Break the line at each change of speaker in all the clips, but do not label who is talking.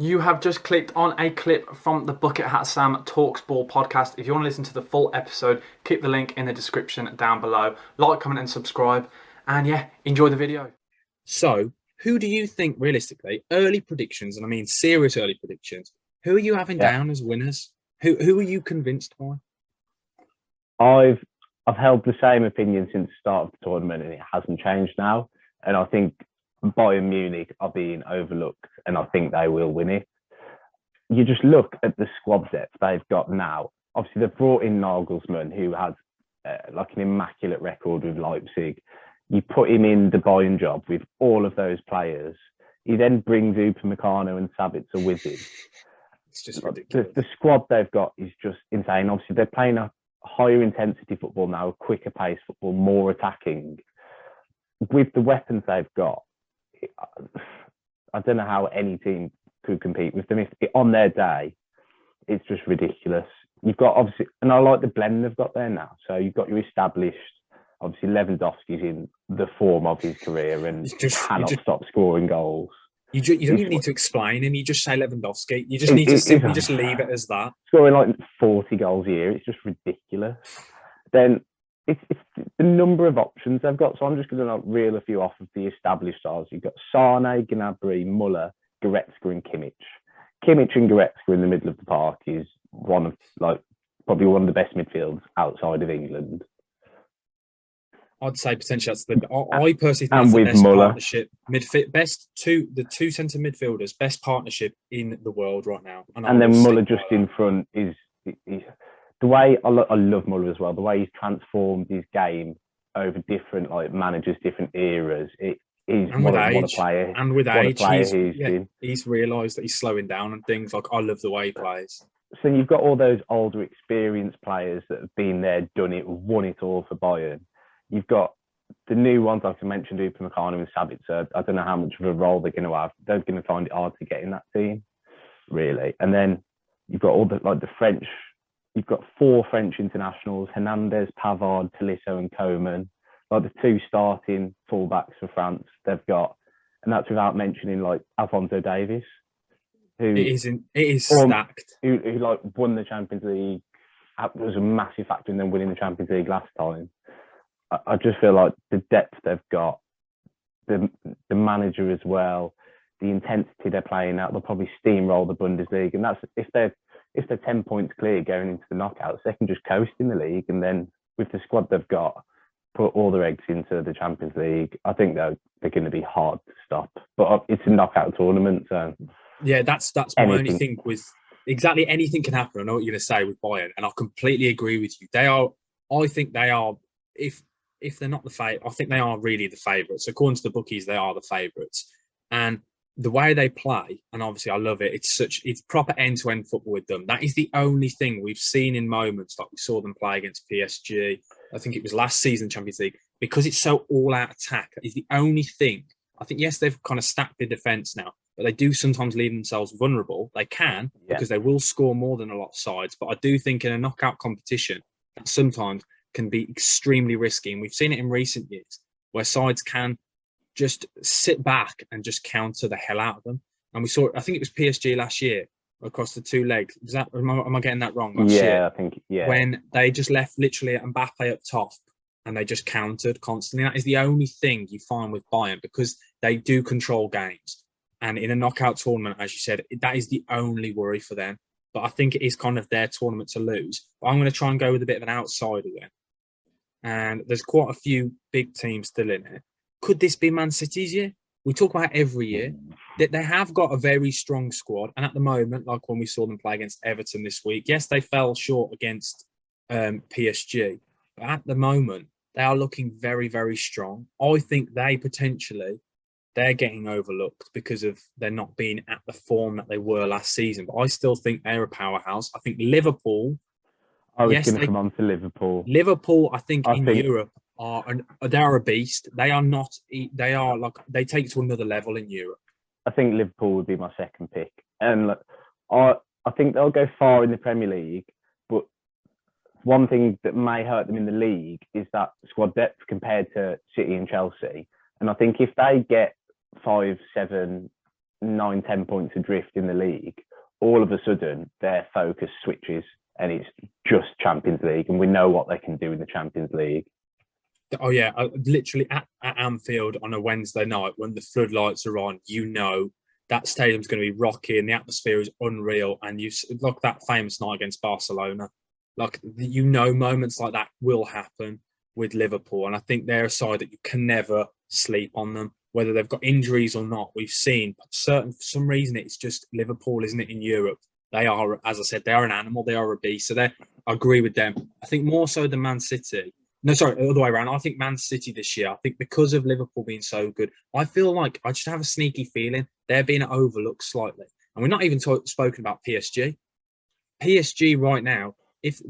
You have just clicked on a clip from the BucketHatSam Talks Ball Podcast. If you want to listen to the full episode, keep the link in the description down below. Like, comment, and subscribe. And yeah, enjoy the video.
So, who do you think realistically, early predictions, and I mean serious early predictions, who are you having
Yeah,
down as winners? Who are you convinced by?
I've held the same opinion since the start of the tournament, and it hasn't changed now. And I think Bayern Munich are being overlooked, and I think they will win it. You just look at the squad depth they've got now. Obviously, they've brought in Nagelsmann, who has like an immaculate record with Leipzig. You put him in the Bayern job with all of those players. He then brings Upamecano and Sabitzer with him.
It's just ridiculous.
The squad they've got is just insane. Obviously, they're playing a higher intensity football now, a quicker pace football, more attacking. With the weapons they've got, I don't know how any team could compete with them. If on their day, it's just ridiculous. You've got obviously, and I like the blend they've got there now. So you've got your established, obviously Lewandowski's in the form of his career and cannot stop scoring goals.
You don't even need to explain him. You just say Lewandowski. You just need to simply just leave it as that.
Scoring like 40 goals a year, it's just ridiculous. Then it's the number of options they've got. So I'm just going to reel a few off of the established stars. You've got Sane, Gnabry, Muller, Goretzka, and Kimmich. Kimmich and Goretzka in the middle of the park is one of probably one of the best midfields outside of England.
I'd say potentially that's I personally think
and
that's the
with
best
Muller.
partnership the two centre midfielders, best partnership in the world right now.
And then Muller just in front is the way I love Muller as well. The way he's transformed his game over different managers, different eras. What a player!
And with age, he's realised that he's slowing down and things. Like, I love the way he plays.
So you've got all those older, experienced players that have been there, done it, won it all for Bayern. You've got the new ones, like I mentioned, Upamecano and Sabitzer. I don't know how much of a role they're going to have. They're going to find it hard to get in that team, really. And then you've got all the French. You've got 4 French internationals: Hernandez, Pavard, Tolisso, and Coman. Like the 2 starting fullbacks for France, they've got, and that's without mentioning Alphonso Davies, who
it is stacked.
Who won the Champions League. Was a massive factor in them winning the Champions League last time. I just feel like the depth they've got, the manager as well, the intensity they're playing at, they'll probably steamroll the Bundesliga. And that's if they're 10 points clear going into the knockouts, they can just coast in the league. And then with the squad they've got, put all their eggs into the Champions League. I think they're going to be hard to stop. But it's a knockout tournament, so
yeah, that's my only thing with exactly anything can happen. I know what you're going to say with Bayern, and I completely agree with you. I think they are if they're not the favourite, I think they are really the favourites. According to the bookies, they are the favourites. And the way they play, and obviously I love it, it's proper end-to-end football with them. That is the only thing we've seen in moments, like we saw them play against PSG. I think it was last season, Champions League, because it's so all-out attack. That is the only thing. I think, yes, they've kind of stacked their defence now, but they do sometimes leave themselves vulnerable. They can, because they will score more than a lot of sides. But I do think in a knockout competition, that sometimes can be extremely risky. And we've seen it in recent years where sides can just sit back and just counter the hell out of them. And we saw, I think it was PSG last year across the 2 legs. Am I getting that wrong?
I think,
when they just left literally Mbappe up top and they just countered constantly. That is the only thing you find with Bayern, because they do control games. And in a knockout tournament, as you said, that is the only worry for them. But I think it is kind of their tournament to lose. But I'm going to try and go with a bit of an outsider then. And there's quite a few big teams still in it. Could this be Man City's year? We talk about every year that they have got a very strong squad. And at the moment, like when we saw them play against Everton this week, yes, they fell short against PSG. But at the moment, they are looking very, very strong. I think they're getting overlooked because of they're not being at the form that they were last season. But I still think they're a powerhouse. I think Liverpool.
I was going to come on to Liverpool.
Liverpool, I think Europe they're a beast. They are not. They are they take it to another level in Europe.
I think Liverpool would be my second pick, and I think they'll go far in the Premier League. But one thing that may hurt them in the league is that squad depth compared to City and Chelsea. And I think if they get 5, 7 9-10 points adrift in the league, all of a sudden their focus switches and it's just Champions League, and we know what they can do in the Champions League.
Oh yeah, literally at Anfield on a Wednesday night when the floodlights are on, you know that stadium's going to be rocky and the atmosphere is unreal. And you like that famous night against Barcelona, like you know moments like that will happen with Liverpool, and I think they're a side that you can never sleep on them, whether they've got injuries or not. We've seen for some reason it's just Liverpool, isn't it? In Europe, they are, as I said, they are an animal, they are a beast. So I agree with them. I think more so than Man City. No, sorry, the other way around. I think Man City this year, I think because of Liverpool being so good, I feel like I just have a sneaky feeling they're being overlooked slightly. And we're not even spoken about PSG. PSG right now,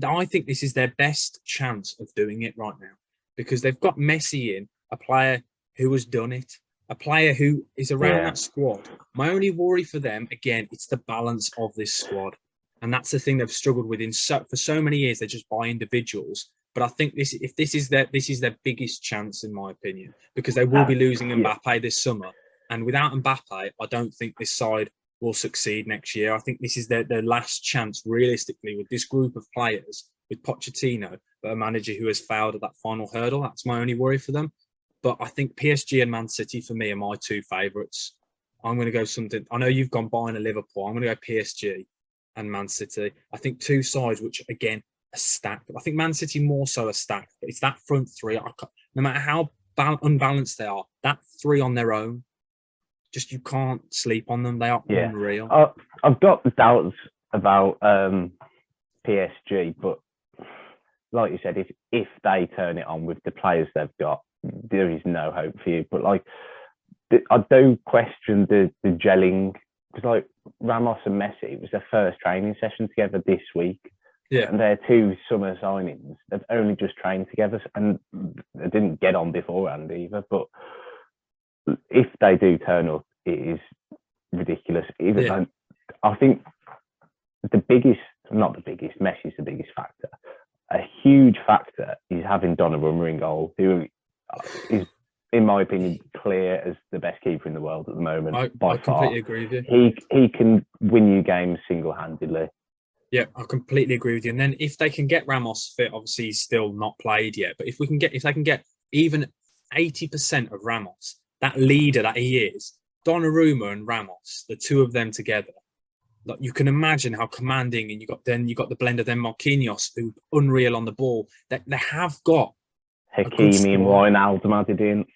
I think this is their best chance of doing it right now, because they've got Messi in, a player who has done it, a player who is around that squad. My only worry for them, again, it's the balance of this squad. And that's the thing they've struggled with for so many years. They just buy individuals. But I think this is their biggest chance, in my opinion, because they will be losing Mbappe this summer. And without Mbappe, I don't think this side will succeed next year. I think this is their last chance, realistically, with this group of players, with Pochettino, but a manager who has failed at that final hurdle. That's my only worry for them. But I think PSG and Man City, for me, are my two favourites. I'm going to go something. I know you've gone Bayern and Liverpool. I'm going to go PSG and Man City. I think two sides which, again, are stacked. I think Man City more so are stacked. But it's that front three. No matter how unbalanced they are, that three on their own, just you can't sleep on them. They are unreal.
I've got doubts about PSG, but like you said, if they turn it on with the players they've got, there is no hope for you. But like, I do question the gelling, because like Ramos and Messi, it was their first training session together this week.
Yeah,
and their two summer signings, they've only just trained together, and they didn't get on beforehand either. But if they do turn up, it is ridiculous. I think Messi's the biggest factor. A huge factor is having Donnarumma in goal, who is, in my opinion, clear as the best keeper in the world at the moment.
I completely agree with
you. He can win you games single-handedly.
Yeah, I completely agree with you. And then if they can get Ramos fit, obviously he's still not played yet. But if they can get even 80% of Ramos, that leader that he is, Donnarumma and Ramos, the two of them together, like you can imagine how commanding. And you got the blend of them Marquinhos, who unreal on the ball. They have got
Hakimi and Wijnaldum added in.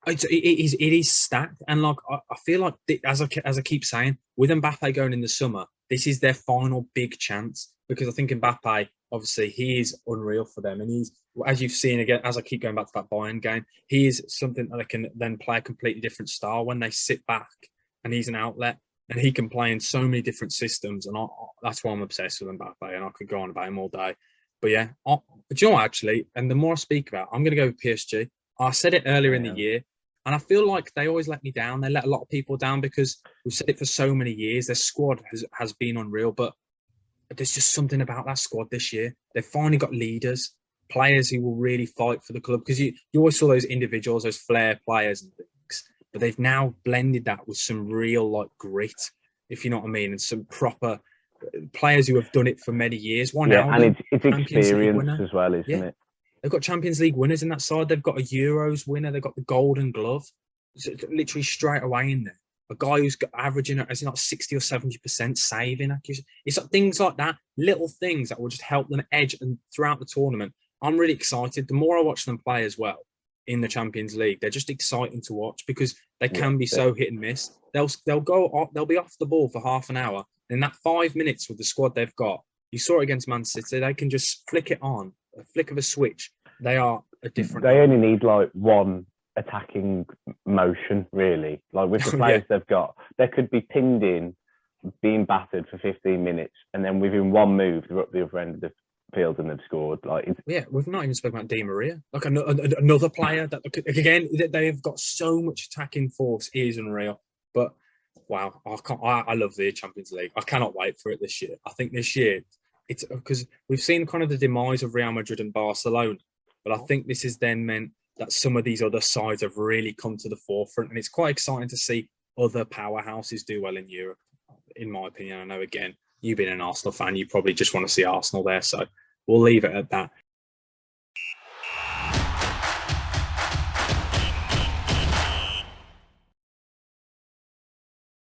It is stacked, and like I feel like as I keep saying, with Mbappe going in the summer, this is their final big chance, because I think Mbappe, obviously, he is unreal for them, and he's, as you've seen again, as I keep going back to that Bayern game, he is something that they can then play a completely different style when they sit back, and he's an outlet, and he can play in so many different systems, and that's why I'm obsessed with Mbappe, and I could go on about him all day. But yeah, do you know what, actually, and the more I speak about, I'm going to go with PSG. I said it earlier in the year, and I feel like they always let me down. They let a lot of people down, because we've said it for so many years. Their squad has been unreal, but there's just something about that squad this year. They've finally got leaders, players who will really fight for the club, because you always saw those individuals, those flair players and things, but they've now blended that with some real like grit, if you know what I mean, and some proper players who have done it for many years.
And it's experience as well, isn't it?
They've got Champions League winners in that side. They've got a Euros winner. They've got the Golden Glove. So literally straight away in there. A guy who's averaging, as not 60 or 70% saving accuracy. It's like things like that, little things that will just help them edge and throughout the tournament. I'm really excited. The more I watch them play as well in the Champions League, they're just exciting to watch, because they can be so hit and miss. They'll be off the ball for half an hour. In that 5 minutes with the squad they've got, you saw it against Man City, they can just flick it on. A flick of a switch, they are a different.
They only need like one attacking motion, really. Like with the players they've got, they could be pinned in, being battered for 15 minutes, and then within one move, they're up the other end of the field and they've scored.
We've not even spoken about Di Maria, like another player that again they've got so much attacking force. It is unreal. But wow, I love the Champions League. I cannot wait for it this year. I think this year. It's because we've seen kind of the demise of Real Madrid and Barcelona, but I think this has then meant that some of these other sides have really come to the forefront, and it's quite exciting to see other powerhouses do well in Europe, in my opinion. I know, again, you being an Arsenal fan, you probably just want to see Arsenal there. So we'll leave it at that.